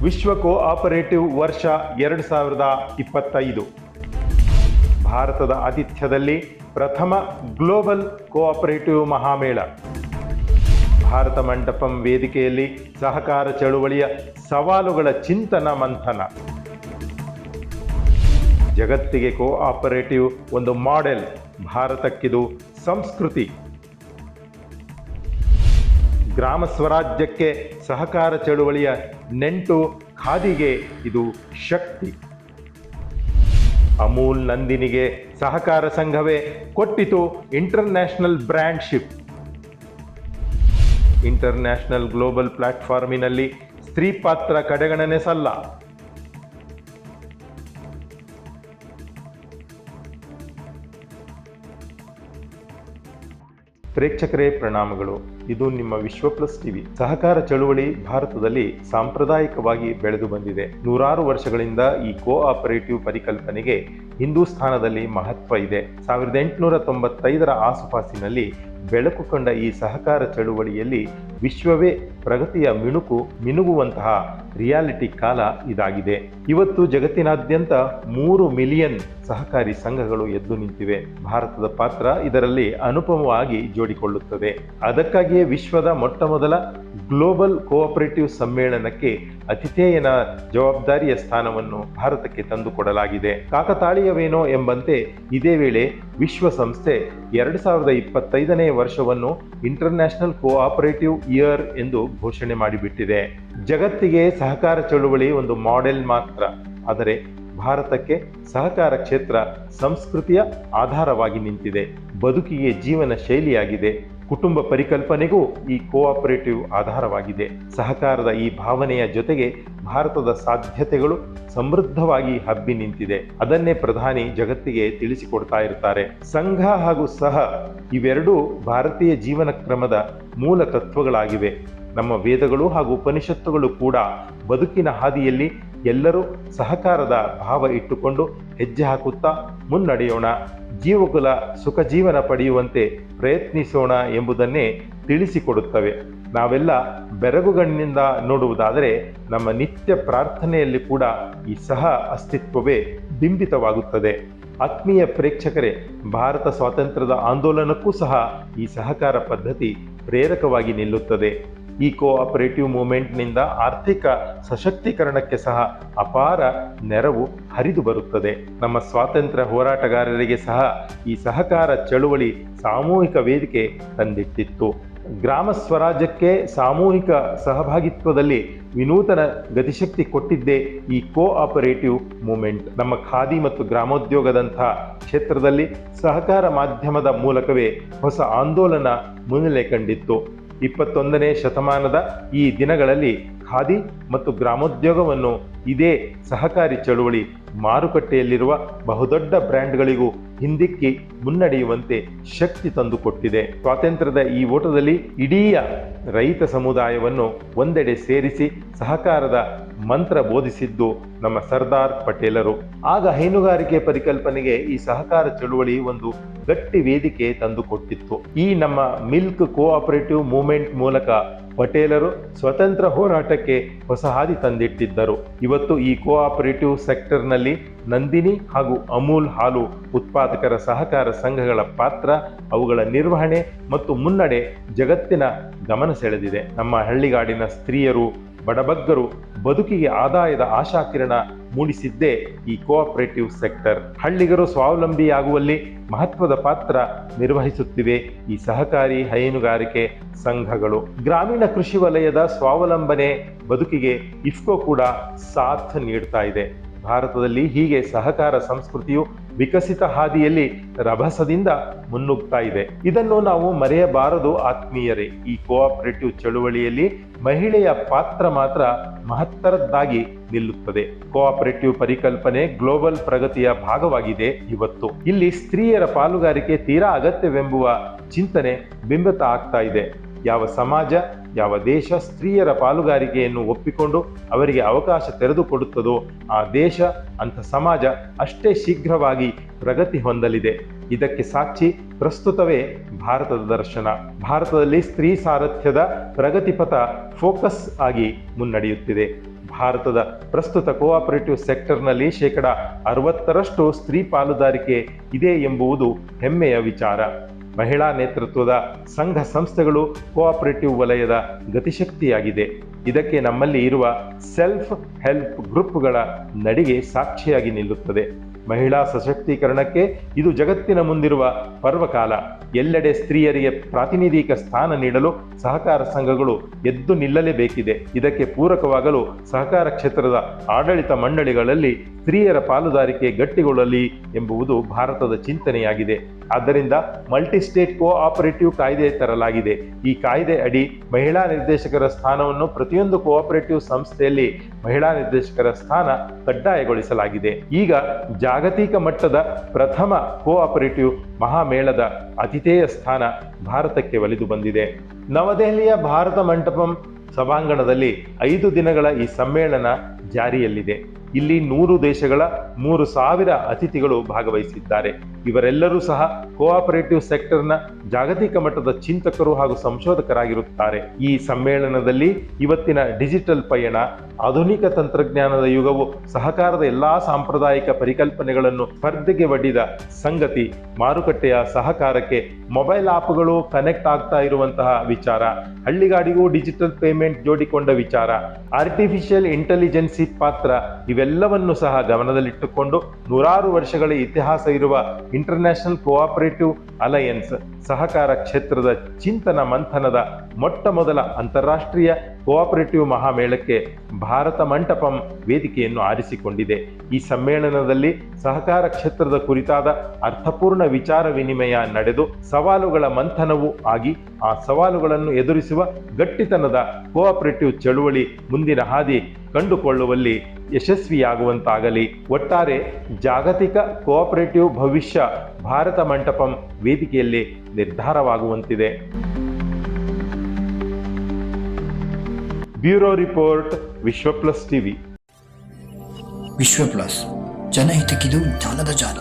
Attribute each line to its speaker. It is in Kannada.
Speaker 1: ವಿಶ್ವ ಕೋಆಪರೇಟಿವ್ ವರ್ಷ 2025. ಭಾರತದ ಆತಿಥ್ಯದಲ್ಲಿ ಪ್ರಥಮ ಗ್ಲೋಬಲ್ ಕೋಆಪರೇಟಿವ್ ಮಹಾಮೇಳ. ಭಾರತ ಮಂಟಪಂ ವೇದಿಕೆಯಲ್ಲಿ ಸಹಕಾರ ಚಳುವಳಿಯ ಸವಾಲುಗಳ ಚಿಂತನ ಮಂಥನ. ಜಗತ್ತಿಗೆ ಕೋಆಪರೇಟಿವ್ ಒಂದು ಮಾಡೆಲ್, ಭಾರತಕ್ಕಿದು ಸಂಸ್ಕೃತಿ. ಗ್ರಾಮ ಸ್ವರಾಜ್ಯಕ್ಕೆ ಸಹಕಾರ ಚಳುವಳಿಯ ನೆಂಟು, ಖಾದಿಗೆ ಇದು ಶಕ್ತಿ. ಅಮೂಲ್ ನಂದಿನಿಗೆ ಸಹಕಾರ ಸಂಘವೇ ಕೊಟ್ಟಿತು ಇಂಟರ್ನ್ಯಾಷನಲ್ ಬ್ರ್ಯಾಂಡ್ಶಿಪ್. ಇಂಟರ್ನ್ಯಾಷನಲ್ ಗ್ಲೋಬಲ್ ಪ್ಲಾಟ್ಫಾರ್ಮಿನಲ್ಲಿ ಸ್ತ್ರೀ ಪಾತ್ರ ಕಡೆಗಣನೆ ಸಲ್ಲ. ಪ್ರೇಕ್ಷಕರೇ ಪ್ರಣಾಮಗಳು. ಇದು ನಿಮ್ಮ ವಿಶ್ವ ಪ್ಲಸ್ ಟಿವಿ. ಸಹಕಾರ ಚಳುವಳಿ ಭಾರತದಲ್ಲಿ ಸಾಂಪ್ರದಾಯಿಕವಾಗಿ ಬೆಳೆದು ಬಂದಿದೆ. ನೂರಾರು ವರ್ಷಗಳಿಂದ ಈ ಕೋಆಪರೇಟಿವ್ ಪರಿಕಲ್ಪನೆಗೆ ಹಿಂದೂಸ್ಥಾನದಲ್ಲಿ ಮಹತ್ವ ಇದೆ. 1895ರ ಆಸುಪಾಸಿನಲ್ಲಿ ಬೆಳಕು ಕಂಡ ಈ ಸಹಕಾರ ಚಳುವಳಿಯಲ್ಲಿ ವಿಶ್ವವೇ ಪ್ರಗತಿಯ ಮಿನುಗುವಂತಹ ರಿಯಾಲಿಟಿ ಕಾಲ ಇದಾಗಿದೆ. ಇವತ್ತು ಜಗತ್ತಿನಾದ್ಯಂತ 3 ಮಿಲಿಯನ್ ಸಹಕಾರಿ ಸಂಘಗಳು ಎದ್ದು ನಿಂತಿವೆ. ಭಾರತದ ಪಾತ್ರ ಇದರಲ್ಲಿ ಅನುಪಮವಾಗಿ ಜೋಡಿಕೊಳ್ಳುತ್ತದೆ. ಅದಕ್ಕಾಗಿಯೇ ವಿಶ್ವದ ಮೊಟ್ಟಮೊದಲ ಗ್ಲೋಬಲ್ ಕೋಆಪರೇಟಿವ್ ಸಮ್ಮೇಳನಕ್ಕೆ ಅತಿಥೇಯನ ಜವಾಬ್ದಾರಿಯ ಸ್ಥಾನವನ್ನು ಭಾರತಕ್ಕೆ ತಂದುಕೊಡಲಾಗಿದೆ. ಕಾಕತಾಳೀಯವೇನೋ ಎಂಬಂತೆ ಇದೇ ವೇಳೆ ವಿಶ್ವಸಂಸ್ಥೆ 2025ನೇ ವರ್ಷವನ್ನು ಇಂಟರ್ನ್ಯಾಷನಲ್ ಕೋಆಪರೇಟಿವ್ ಇಯರ್ ಎಂದು ಘೋಷಣೆ ಮಾಡಿಬಿಟ್ಟಿದೆ. ಜಗತ್ತಿಗೆ ಸಹಕಾರ ಚಳುವಳಿ ಒಂದು ಮಾಡೆಲ್ ಮಾತ್ರ, ಆದರೆ ಭಾರತಕ್ಕೆ ಸಹಕಾರ ಕ್ಷೇತ್ರ ಸಂಸ್ಕೃತಿಯ ಆಧಾರವಾಗಿ ನಿಂತಿದೆ. ಬದುಕಿಗೆ ಜೀವನ ಶೈಲಿಯಾಗಿದೆ. ಕುಟುಂಬ ಪರಿಕಲ್ಪನೆಗೂ ಈ ಕೋಆಪರೇಟಿವ್ ಆಧಾರವಾಗಿದೆ. ಸಹಕಾರದ ಈ ಭಾವನೆಯ ಜೊತೆಗೆ ಭಾರತದ ಸಾಧ್ಯತೆಗಳು ಸಮೃದ್ಧವಾಗಿ ಹಬ್ಬಿ ನಿಂತಿದೆ. ಅದನ್ನೇ ಪ್ರಧಾನಿ ಜಗತ್ತಿಗೆ ತಿಳಿಸಿಕೊಡ್ತಾ ಇರ್ತಾರೆ. ಸಂಘ ಹಾಗೂ ಸಹ ಇವೆರಡೂ ಭಾರತೀಯ ಜೀವನ ಕ್ರಮದ ಮೂಲ ತತ್ವಗಳಾಗಿವೆ. ನಮ್ಮ ವೇದಗಳು ಹಾಗೂ ಉಪನಿಷತ್ತುಗಳು ಕೂಡ ಬದುಕಿನ ಹಾದಿಯಲ್ಲಿ ಎಲ್ಲರೂ ಸಹಕಾರದ ಭಾವ ಇಟ್ಟುಕೊಂಡು ಹೆಜ್ಜೆ ಹಾಕುತ್ತಾ ಮುನ್ನಡೆಯೋಣ, ಜೀವಕುಲ ಸುಖ ಜೀವನ ಪಡೆಯುವಂತೆ ಪ್ರಯತ್ನಿಸೋಣ ಎಂಬುದನ್ನೇ ತಿಳಿಸಿಕೊಡುತ್ತವೆ. ನಾವೆಲ್ಲ ಬೆರಗುಗಣ್ಣಿನಿಂದ ನೋಡುವುದಾದರೆ ನಮ್ಮ ನಿತ್ಯ ಪ್ರಾರ್ಥನೆಯಲ್ಲಿ ಕೂಡ ಈ ಸಹ ಅಸ್ತಿತ್ವವೇ ಬಿಂಬಿತವಾಗುತ್ತದೆ. ಆತ್ಮೀಯ ಪ್ರೇಕ್ಷಕರೇ, ಭಾರತ ಸ್ವಾತಂತ್ರ್ಯದ ಆಂದೋಲನಕ್ಕೂ ಸಹ ಈ ಸಹಕಾರ ಪದ್ಧತಿ ಪ್ರೇರಕವಾಗಿ ನಿಲ್ಲುತ್ತದೆ. ಈ ಕೋಆಪರೇಟಿವ್ ಮೂವ್ಮೆಂಟ್ನಿಂದ ಆರ್ಥಿಕ ಸಶಕ್ತೀಕರಣಕ್ಕೆ ಸಹ ಅಪಾರ ನೆರವು ಹರಿದು ಬರುತ್ತದೆ. ನಮ್ಮ ಸ್ವಾತಂತ್ರ್ಯ ಹೋರಾಟಗಾರರಿಗೆ ಸಹ ಈ ಸಹಕಾರ ಚಳುವಳಿ ಸಾಮೂಹಿಕ ವೇದಿಕೆ ತಂದಿಟ್ಟಿತ್ತು. ಗ್ರಾಮ ಸ್ವರಾಜ್ಯಕ್ಕೆ ಸಾಮೂಹಿಕ ಸಹಭಾಗಿತ್ವದಲ್ಲಿ ವಿನೂತನ ಗತಿಶಕ್ತಿ ಕೊಟ್ಟಿದ್ದೇ ಈ ಕೋಆಪರೇಟಿವ್ ಮೂವ್ಮೆಂಟ್. ನಮ್ಮ ಖಾದಿ ಮತ್ತು ಗ್ರಾಮೋದ್ಯೋಗದಂಥ ಕ್ಷೇತ್ರದಲ್ಲಿ ಸಹಕಾರ ಮಾಧ್ಯಮದ ಮೂಲಕವೇ ಹೊಸ ಆಂದೋಲನ ಮುನ್ನೆಲೆ ಕಂಡಿತ್ತು. 21ನೇ ಶತಮಾನದ ಈ ದಿನಗಳಲ್ಲಿ ಖಾದಿ ಮತ್ತು ಗ್ರಾಮೋದ್ಯೋಗವನ್ನು ಇದೇ ಸಹಕಾರಿ ಚಳುವಳಿ ಮಾರುಕಟ್ಟೆಯಲ್ಲಿರುವ ಬಹುದೊಡ್ಡ ಬ್ರ್ಯಾಂಡ್ಗಳಿಗೂ ಹಿಂದಿಕ್ಕಿ ಮುನ್ನಡೆಯುವಂತೆ ಶಕ್ತಿ ತಂದುಕೊಟ್ಟಿದೆ. ಸ್ವಾತಂತ್ರ್ಯದ ಈ ಓಟದಲ್ಲಿ ಇಡೀ ರೈತ ಸಮುದಾಯವನ್ನು ಒಂದೆಡೆ ಸೇರಿಸಿ ಸಹಕಾರದ ಮಂತ್ರ ಬೋಧಿಸಿದ್ದು ನಮ್ಮ ಸರ್ದಾರ್ ಪಟೇಲರು. ಆಗ ಹೈನುಗಾರಿಕೆ ಪರಿಕಲ್ಪನೆಗೆ ಈ ಸಹಕಾರ ಚಳುವಳಿ ಒಂದು ಗಟ್ಟಿ ವೇದಿಕೆ ತಂದುಕೊಟ್ಟಿತ್ತು. ಈ ನಮ್ಮ ಮಿಲ್ಕ್ ಕೋಆಪರೇಟಿವ್ ಮೂವ್ಮೆಂಟ್ ಮೂಲಕ ಪಟೇಲರು ಸ್ವತಂತ್ರ ಹೋರಾಟಕ್ಕೆ ಹೊಸ ಹಾದಿ ತಂದಿಟ್ಟಿದ್ದರು. ಇವತ್ತು ಈ ಕೋಆಪರೇಟಿವ್ ಸೆಕ್ಟರ್ನಲ್ಲಿ ನಂದಿನಿ ಹಾಗೂ ಅಮೂಲ್ ಹಾಲು ಉತ್ಪಾದಕರ ಸಹಕಾರ ಸಂಘಗಳ ಪಾತ್ರ, ಅವುಗಳ ನಿರ್ವಹಣೆ ಮತ್ತು ಮುನ್ನಡೆ ಜಗತ್ತಿನ ಗಮನ ಸೆಳೆದಿದೆ. ನಮ್ಮ ಹಳ್ಳಿಗಾಡಿನ ಸ್ತ್ರೀಯರು, ಬಡಬಗ್ಗರು ಬದುಕಿಗೆ ಆದಾಯದ ಆಶಾಕಿರಣ ಮೂಡಿಸಿದ್ದೇ ಈ ಕೋಆಪರೇಟಿವ್ ಸೆಕ್ಟರ್. ಹಳ್ಳಿಗರು ಸ್ವಾವಲಂಬಿಯಾಗುವಲ್ಲಿ ಮಹತ್ವದ ಪಾತ್ರ ನಿರ್ವಹಿಸುತ್ತಿವೆ ಈ ಸಹಕಾರಿ ಹೈನುಗಾರಿಕೆ ಸಂಘಗಳು. ಗ್ರಾಮೀಣ ಕೃಷಿ ವಲಯದ ಸ್ವಾವಲಂಬನೆ ಬದುಕಿಗೆ ಇಫ್ಕೋ ಕೂಡ ಸಾಥ್ ನೀಡ್ತಾ ಇದೆ. ಭಾರತದಲ್ಲಿ ಹೀಗೆ ಸಹಕಾರ ಸಂಸ್ಕೃತಿಯು ವಿಕಸಿತ ಹಾದಿಯಲ್ಲಿ ರಭಸದಿಂದ ಮುನ್ನುಗ್ತಾ ಇದೆ. ಇದನ್ನು ನಾವು ಮರೆಯಬಾರದು ಆತ್ಮೀಯರೇ. ಈ ಕೋಆಪರೇಟಿವ್ ಚಳುವಳಿಯಲ್ಲಿ ಮಹಿಳೆಯ ಪಾತ್ರ ಮಾತ್ರ ಮಹತ್ತರದ್ದಾಗಿ ನಿಲ್ಲುತ್ತದೆ. ಕೋಆಪರೇಟಿವ್ ಪರಿಕಲ್ಪನೆ ಗ್ಲೋಬಲ್ ಪ್ರಗತಿಯ ಭಾಗವಾಗಿದೆ. ಇವತ್ತು ಇಲ್ಲಿ ಸ್ತ್ರೀಯರ ಪಾಲುಗಾರಿಕೆ ತೀರಾ ಅಗತ್ಯವೆಂಬುವ ಚಿಂತನೆ ಬಿಂಬಿತ ಆಗ್ತಾ ಇದೆ. ಯಾವ ಸಮಾಜ, ಯಾವ ದೇಶ ಸ್ತ್ರೀಯರ ಪಾಲುಗಾರಿಕೆಯನ್ನು ಒಪ್ಪಿಕೊಂಡು ಅವರಿಗೆ ಅವಕಾಶ ತೆರೆದುಕೊಡುತ್ತದೋ ಆ ದೇಶ, ಅಂಥ ಸಮಾಜ ಅಷ್ಟೇ ಶೀಘ್ರವಾಗಿ ಪ್ರಗತಿ ಹೊಂದಲಿದೆ. ಇದಕ್ಕೆ ಸಾಕ್ಷಿ ಪ್ರಸ್ತುತವೇ ಭಾರತದ ದರ್ಶನ. ಭಾರತದಲ್ಲಿ ಸ್ತ್ರೀ ಸಾರಥ್ಯದ ಪ್ರಗತಿಪಥ ಫೋಕಸ್ ಆಗಿ ಮುನ್ನಡೆಯುತ್ತಿದೆ. ಭಾರತದ ಪ್ರಸ್ತುತ ಕೋಆಪರೇಟಿವ್ ಸೆಕ್ಟರ್ನಲ್ಲಿ 60% ಸ್ತ್ರೀ ಪಾಲುದಾರಿಕೆ ಇದೆ ಎಂಬುದು ಹೆಮ್ಮೆಯ ವಿಚಾರ. ಮಹಿಳಾ ನೇತೃತ್ವದ ಸಂಘ ಸಂಸ್ಥೆಗಳು ಕೋಆಪರೇಟಿವ್ ವಲಯದ ಗತಿಶಕ್ತಿಯಾಗಿದೆ. ಇದಕ್ಕೆ ನಮ್ಮಲ್ಲಿ ಇರುವ ಸೆಲ್ಫ್ ಹೆಲ್ಪ್ ಗ್ರೂಪ್ಗಳ ನಡಿಗೆ ಸಾಕ್ಷಿಯಾಗಿ ನಿಲ್ಲುತ್ತದೆ. ಮಹಿಳಾ ಸಶಕ್ತೀಕರಣಕ್ಕೆ ಇದು ಜಗತ್ತಿನ ಮುಂದಿರುವ ಪರ್ವಕಾಲ. ಎಲ್ಲೆಡೆ ಸ್ತ್ರೀಯರಿಗೆ ಪ್ರಾತಿನಿಧಿಕ ಸ್ಥಾನ ನೀಡಲು ಸಹಕಾರ ಸಂಘಗಳು ಎದ್ದು ನಿಲ್ಲಲೇಬೇಕಿದೆ. ಇದಕ್ಕೆ ಪೂರಕವಾಗಲು ಸಹಕಾರ ಕ್ಷೇತ್ರದ ಆಡಳಿತ ಮಂಡಳಿಗಳಲ್ಲಿ ಸ್ತ್ರೀಯರ ಪಾಲುದಾರಿಕೆ ಗಟ್ಟಿಗೊಳ್ಳಲಿ ಎಂಬುದು ಭಾರತದ ಚಿಂತನೆಯಾಗಿದೆ. ಆದ್ದರಿಂದ ಮಲ್ಟಿಸ್ಟೇಟ್ ಕೋಆಪರೇಟಿವ್ ಕಾಯ್ದೆ ತರಲಾಗಿದೆ. ಈ ಕಾಯ್ದೆ ಅಡಿ ಮಹಿಳಾ ನಿರ್ದೇಶಕರ ಸ್ಥಾನವನ್ನು ಪ್ರತಿಯೊಂದು ಕೋಆಪರೇಟಿವ್ ಸಂಸ್ಥೆಯಲ್ಲಿ ಮಹಿಳಾ ನಿರ್ದೇಶಕರ ಸ್ಥಾನ ಕಡ್ಡಾಯಗೊಳಿಸಲಾಗಿದೆ. ಈಗ ಜಾಗತಿಕ ಮಟ್ಟದ ಪ್ರಥಮ ಕೋಆಪರೇಟಿವ್ ಮಹಾಮೇಳದ ಆತಿಥೇಯ ಸ್ಥಾನ ಭಾರತಕ್ಕೆ ಒಲಿದು ಬಂದಿದೆ. ನವದೆಹಲಿಯ ಭಾರತ ಮಂಟಪಂ ಸಭಾಂಗಣದಲ್ಲಿ 5 ದಿನಗಳ ಈ ಸಮ್ಮೇಳನ ಜಾರಿಯಲ್ಲಿದೆ. ಇಲ್ಲಿ 100 ದೇಶಗಳ 3000 ಅತಿಥಿಗಳು ಭಾಗವಹಿಸಿದ್ದಾರೆ. ಇವರೆಲ್ಲರೂ ಸಹ ಕೋಆಪರೇಟಿವ್ ಸೆಕ್ಟರ್ನ ಜಾಗತಿಕ ಮಟ್ಟದ ಚಿಂತಕರು ಹಾಗೂ ಸಂಶೋಧಕರಾಗಿರುತ್ತಾರೆ. ಈ ಸಮ್ಮೇಳನದಲ್ಲಿ ಇವತ್ತಿನ ಡಿಜಿಟಲ್ ಪಯಣ, ಆಧುನಿಕ ತಂತ್ರಜ್ಞಾನದ ಯುಗವು ಸಹಕಾರದ ಎಲ್ಲಾ ಸಾಂಪ್ರದಾಯಿಕ ಪರಿಕಲ್ಪನೆಗಳನ್ನು ಸ್ಪರ್ಧೆಗೆ ಒಡ್ಡಿದ ಸಂಗತಿ, ಮಾರುಕಟ್ಟೆಯ ಸಹಕಾರಕ್ಕೆ ಮೊಬೈಲ್ ಆಪ್ಗಳು ಕನೆಕ್ಟ್ ಆಗ್ತಾ ಇರುವಂತಹ ವಿಚಾರ, ಹಳ್ಳಿಗಾಡಿಗೂ ಡಿಜಿಟಲ್ ಪೇಮೆಂಟ್ ಜೋಡಿಕೊಂಡ ವಿಚಾರ, ಆರ್ಟಿಫಿಷಿಯಲ್ ಇಂಟೆಲಿಜೆನ್ಸಿ ಪಾತ್ರ ಇವೆಲ್ಲವನ್ನು ಸಹ ಗಮನದಲ್ಲಿಟ್ಟುಕೊಂಡು 100 ವರ್ಷಗಳ ಇತಿಹಾಸ ಇರುವ ಇಂಟರ್ನ್ಯಾಷನಲ್ ಕೋಆಪರೇಟಿವ್ ಅಲಯನ್ಸ್ ಸಹಕಾರ ಕ್ಷೇತ್ರದ ಚಿಂತನ ಮಂಥನದ ಮೊಟ್ಟ ಮೊದಲ ಅಂತಾರಾಷ್ಟ್ರೀಯ ಕೋಆಪರೇಟಿವ್ ಮಹಾಮೇಳಕ್ಕೆ ಭಾರತ ಮಂಟಪಂ ವೇದಿಕೆಯನ್ನು ಆರಿಸಿಕೊಂಡಿದೆ. ಈ ಸಮ್ಮೇಳನದಲ್ಲಿ ಸಹಕಾರ ಕ್ಷೇತ್ರದ ಕುರಿತಾದ ಅರ್ಥಪೂರ್ಣ ವಿಚಾರ ವಿನಿಮಯ ನಡೆದು ಸವಾಲುಗಳ ಮಂಥನವೂ ಆಗಿ ಆ ಸವಾಲುಗಳನ್ನು ಎದುರಿಸುವ ಗಟ್ಟಿತನದ ಕೋಆಪರೇಟಿವ್ ಚಳುವಳಿ ಮುಂದಿನ ಹಾದಿ ಕಂಡುಕೊಳ್ಳುವಲ್ಲಿ ಯಶಸ್ವಿಯಾಗುವಂತಾಗಲಿ. ಒಟ್ಟಾರೆ ಜಾಗತಿಕ ಕೋಆಪರೇಟಿವ್ ಭವಿಷ್ಯ ಭಾರತ ಮಂಟಪಂ ವೇದಿಕೆಯಲ್ಲಿ ನಿರ್ಧಾರವಾಗುವಂತಿದೆ. ಬ್ಯೂರೋ ರಿಪೋರ್ಟ್, ವಿಶ್ವ ಪ್ಲಸ್ ಟಿವಿ.
Speaker 2: ವಿಶ್ವ ಪ್ಲಸ್, ಜನಹಿತಕ್ಕಿದು ಜ್ಞಾನದ ಜಾಲ.